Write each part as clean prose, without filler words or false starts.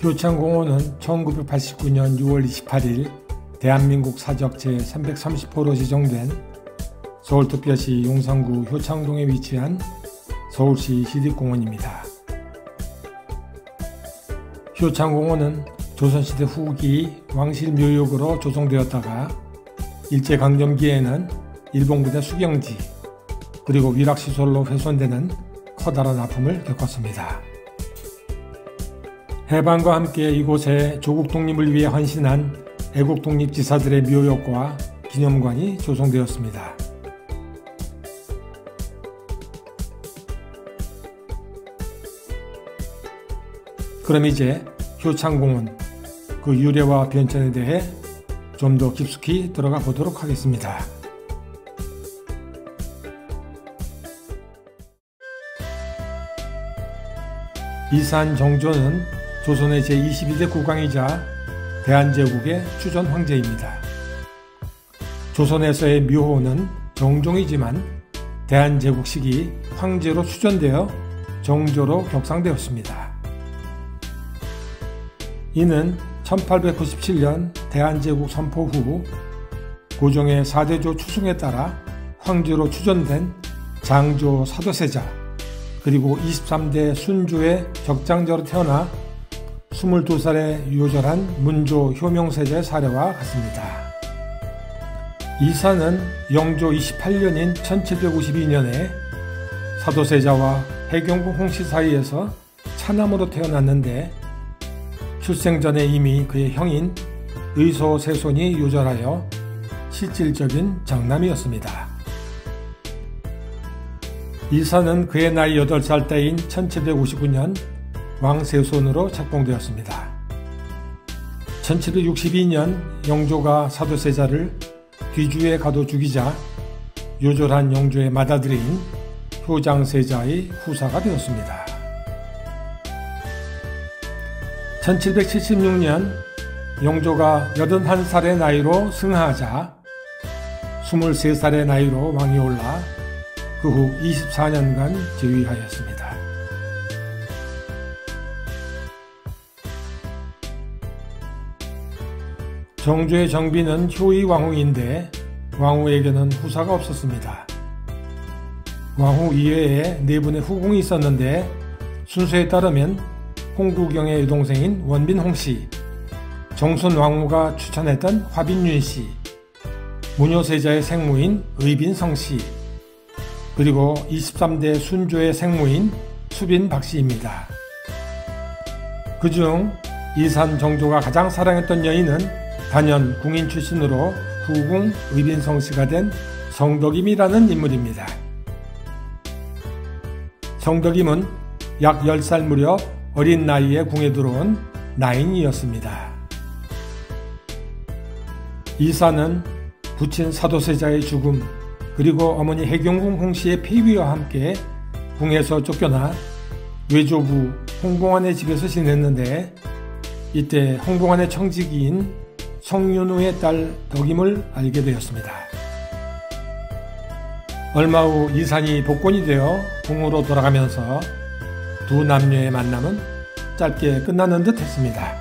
효창공원은 1989년 6월 28일 대한민국 사적 제330호로 지정된 서울특별시 용산구 효창동에 위치한 서울시 시립공원입니다. 효창공원은 조선시대 후기 왕실묘역으로 조성되었다가 일제강점기에는 일본군의 수경지 그리고 위락시설로 훼손되는 커다란 아픔을 겪었습니다. 해방과 함께 이곳에 조국 독립을 위해 헌신한 애국 독립지사들의 묘역과 기념관이 조성되었습니다. 그럼 이제 효창공원, 그 유래와 변천에 대해 좀 더 깊숙이 들어가 보도록 하겠습니다. 이산 정조는 조선의 제22대 국왕이자 대한제국의 추전 황제입니다. 조선에서의 묘호는 정종이지만 대한제국 시기 황제로 추전되어 정조로 격상되었습니다. 이는 1897년 대한제국 선포 후 고종의 4대조 추승에 따라 황제로 추전된 장조 사도세자 그리고 23대 순조의 격장자로 태어나 22살에 유효절한 문조 효명세자의 사례와 같습니다. 이사는 영조 28년인 1752년에 사도세자와 해경궁 홍씨 사이에서 차남으로 태어났는데 출생 전에 이미 그의 형인 의소세손이 유절하여 실질적인 장남이었습니다. 이사는 그의 나이 8살 때인 1759년 왕세손으로 책봉되었습니다. 1762년 영조가 사도세자를 귀주에 가둬 죽이자 유절한 영조의 맏아들인 효장세자의 후사가 되었습니다. 1776년 영조가 81살의 나이로 승하하자 23살의 나이로 왕이 올라 그 후 24년간 재위하였습니다. 정조의 정비는 효의 왕후인데 왕후에게는 후사가 없었습니다. 왕후 이외에 4분의 후궁이 있었는데 순서에 따르면 홍구경의 여동생인 원빈 홍씨, 정순 왕후가 추천했던 화빈윤씨, 문효세자의 생무인 의빈 성씨, 그리고 23대 순조의 생무인 수빈 박씨입니다. 그중 이산 정조가 가장 사랑했던 여인은 단연 궁인 출신으로 후궁 의빈 성씨가 된 성덕임이라는 인물입니다. 성덕임은 약 10살 무렵 어린 나이에 궁에 들어온 나인이었습니다. 이사는 부친 사도세자의 죽음 그리고 어머니 해경궁 홍씨의 폐위와 함께 궁에서 쫓겨나 외조부 홍봉안의 집에서 지냈는데 이때 홍봉안의 청지기인 성윤우의 딸 덕임을 알게 되었습니다. 얼마 후 이산이 복권이 되어 궁으로 돌아가면서 두 남녀의 만남은 짧게 끝나는 듯 했습니다.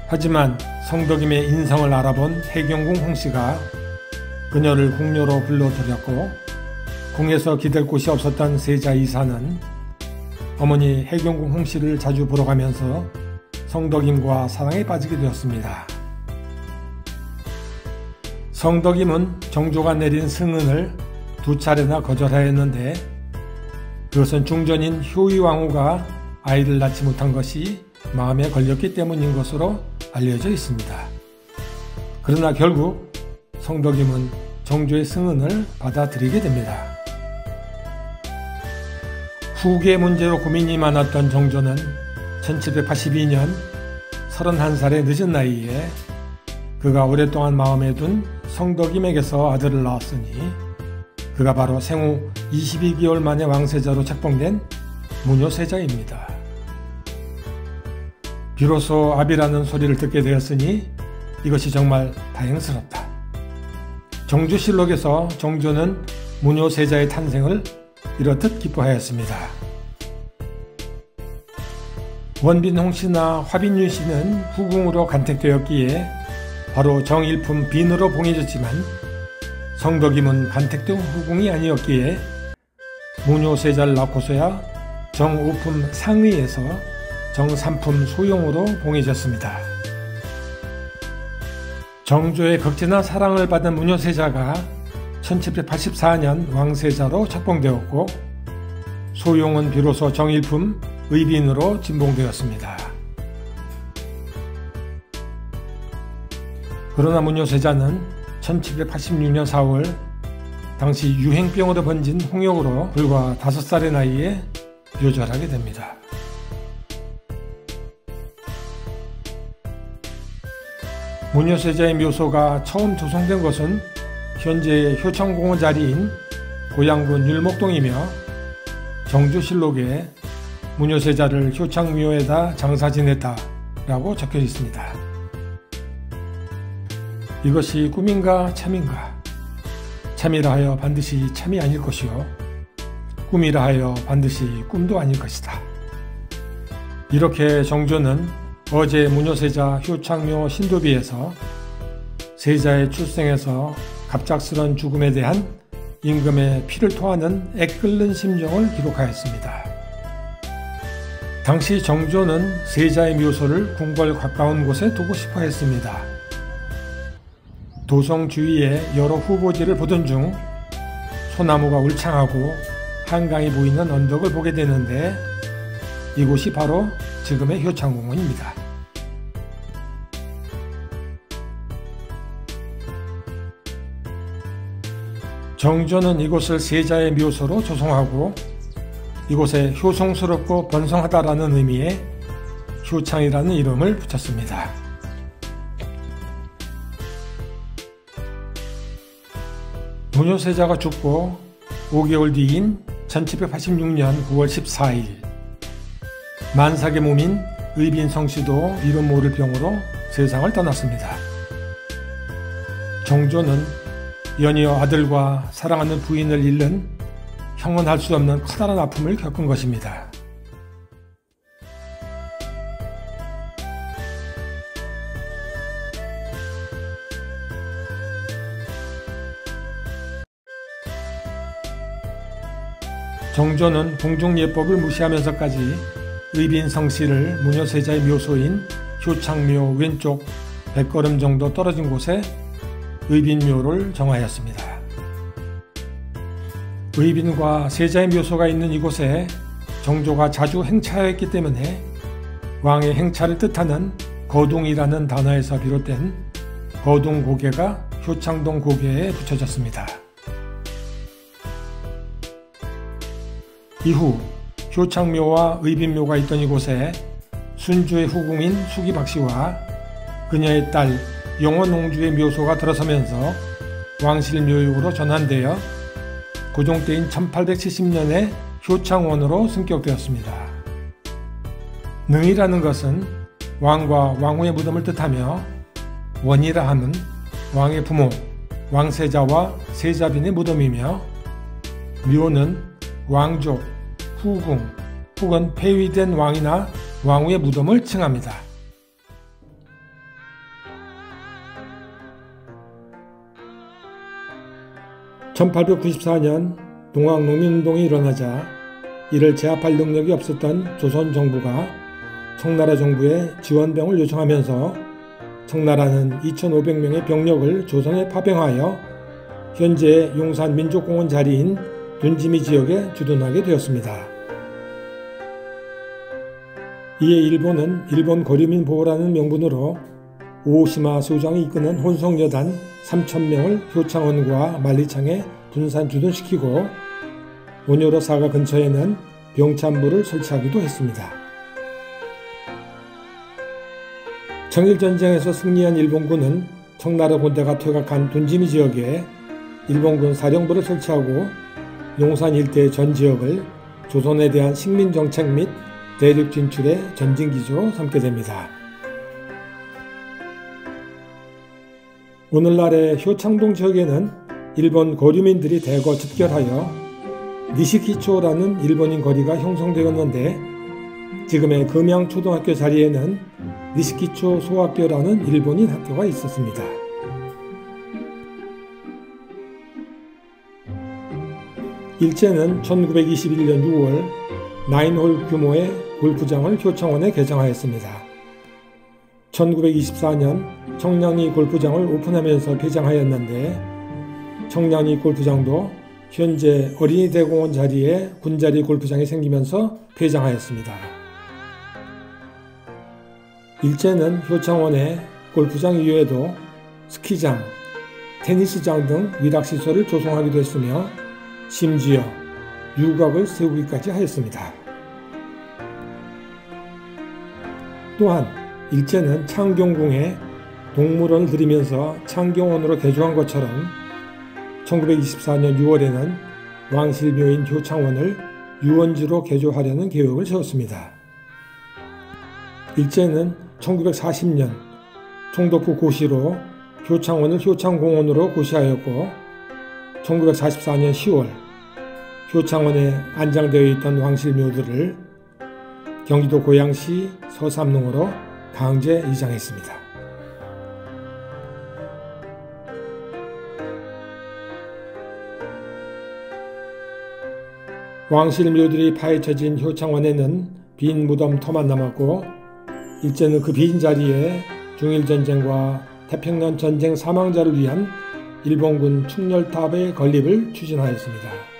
하지만 성덕임의 인성을 알아본 해경궁 홍씨가 그녀를 궁녀로 불러들였고 궁에서 기댈 곳이 없었던 세자 이사는 어머니 해경궁 홍씨를 자주 보러 가면서 성덕임과 사랑에 빠지게 되었습니다. 성덕임은 정조가 내린 승은을 2차례나 거절하였는데 그것은 중전인 효의 왕후가 아이를 낳지 못한 것이 마음에 걸렸기 때문인 것으로 알려져 있습니다. 그러나 결국 성덕임은 정조의 승은을 받아들이게 됩니다. 후계 문제로 고민이 많았던 정조는 1782년 31살의 늦은 나이에 그가 오랫동안 마음에 둔 성덕임에게서 아들을 낳았으니 그가 바로 생후 22개월 만에 왕세자로 책봉된 문효세자입니다. 비로소 아비라는 소리를 듣게 되었으니 이것이 정말 다행스럽다. 정조실록에서 정조는 문효세자의 탄생을 이렇듯 기뻐하였습니다. 원빈홍 씨나 화빈윤 씨는 후궁으로 간택되었기에 바로 정일품 빈으로 봉해졌지만 성덕임은 간택된 후궁이 아니었기에 무뇨세자를 낳고서야 정오품 상의에서 정삼품 소용으로 봉해졌습니다. 정조의 극진한 사랑을 받은 무뇨세자가 1784년 왕세자로 책봉되었고 소용은 비로소 정일품 의빈으로 진봉되었습니다. 그러나 무뇨세자는 1786년 4월 당시 유행병으로 번진 홍역으로 불과 5살의 나이에 묘절하게 됩니다. 무뇨세자의 묘소가 처음 조성된 것은 현재의 효창공원 자리인 고양군 율목동이며 정조실록에 무뇨세자를 효창묘에다 장사 지냈다라고 적혀 있습니다. 이것이 꿈인가 참인가? 참이라 하여 반드시 참이 아닐 것이요 꿈이라 하여 반드시 꿈도 아닐 것이다. 이렇게 정조는 어제 무뇨세자 효창묘 신도비에서 세자의 출생에서 갑작스런 죽음에 대한 임금의 피를 토하는 애끓는 심정을 기록하였습니다. 당시 정조는 세자의 묘소를 궁궐 가까운 곳에 두고 싶어 했습니다. 도성 주위에 여러 후보지를 보던 중 소나무가 울창하고 한강이 보이는 언덕을 보게 되는데 이곳이 바로 지금의 효창공원입니다. 정조는 이곳을 세자의 묘소로 조성하고 이곳에 효성스럽고 번성하다라는 의미의 효창이라는 이름을 붙였습니다. 무뇨세자가 죽고 5개월 뒤인 1786년 9월 14일 만삭의 몸인 의빈성씨도 이름 모를 병으로 세상을 떠났습니다. 정조는 연이어 아들과 사랑하는 부인을 잃는 형언할 수 없는 커다란 아픔을 겪은 것입니다. 정조는 궁중예법을 무시하면서까지 의빈성씨를 무뇨세자의 묘소인 효창묘 왼쪽 100걸음 정도 떨어진 곳에 의빈묘를 정하였습니다. 의빈과 세자의 묘소가 있는 이곳에 정조가 자주 행차하였기 때문에 왕의 행차를 뜻하는 거둥이라는 단어에서 비롯된 거둥고개가 효창동 고개에 붙여졌습니다. 이후 효창묘와 의빈묘가 있던 이곳에 순주의 후궁인 수기박씨와 그녀의 딸 영원옹주의 묘소가 들어서면서 왕실묘육으로 전환되어 고종 때인 1870년에 효창원으로 승격되었습니다. 능이라는 것은 왕과 왕후의 무덤을 뜻하며 원이라 함은 왕의 부모 왕세자와 세자빈의 무덤이며 묘는 왕족, 후궁 혹은 폐위된 왕이나 왕후의 무덤을 칭합니다. (1894년) 동학농민운동이 일어나자 이를 제압할 능력이 없었던 조선 정부가 청나라 정부에 지원병을 요청하면서 청나라는 2,500명의 병력을 조선에 파병하여 현재의 용산 민족공원 자리인 둔지미 지역에 주둔하게 되었습니다. 이에 일본은 일본 거류민 보호라는 명분으로 오오시마 소장이 이끄는 혼성여단 3,000명을 효창원과 만리창에 분산 주둔시키고 오뇨로 사가 근처에는 병참부를 설치하기도 했습니다. 청일전쟁에서 승리한 일본군은 청나라 군대가 퇴각한 둔지미 지역에 일본군 사령부를 설치하고 용산 일대의 전 지역을 조선에 대한 식민정책 및 대륙 진출의 전진기지로 삼게 됩니다. 오늘날의 효창동 지역에는 일본 거류민들이 대거 집결하여 니시키초라는 일본인 거리가 형성되었는데 지금의 금양초등학교 자리에는 니시키초 소학교라는 일본인 학교가 있었습니다. 일제는 1921년 6월 9홀 규모의 골프장을 효창원에 개장하였습니다. 1924년 청량리 골프장을 오픈하면서 개장하였는데 청량리 골프장도 현재 어린이대공원 자리에 군자리 골프장이 생기면서 폐장하였습니다. 일제는 효창원에 골프장 이외에도 스키장, 테니스장 등 위락시설을 조성하기도 했으며 심지어 유곽을 세우기까지 하였습니다. 또한 일제는 창경궁에 동물원을 들이면서 창경원으로 개조한 것처럼 1924년 6월에는 왕실묘인 효창원을 유원지로 개조하려는 계획을 세웠습니다. 일제는 1940년 총독府고시로 효창원을 효창공원으로 고시하였고 1944년 10월 효창원에 안장되어 있던 왕실묘들을 경기도 고양시 서삼릉으로 강제 이장했습니다. 왕실묘들이 파헤쳐진 효창원에는 빈 무덤터만 남았고 일제는 그 빈 자리에 중일전쟁과 태평양 전쟁 사망자를 위한 일본군 충렬탑의 건립을 추진하였습니다.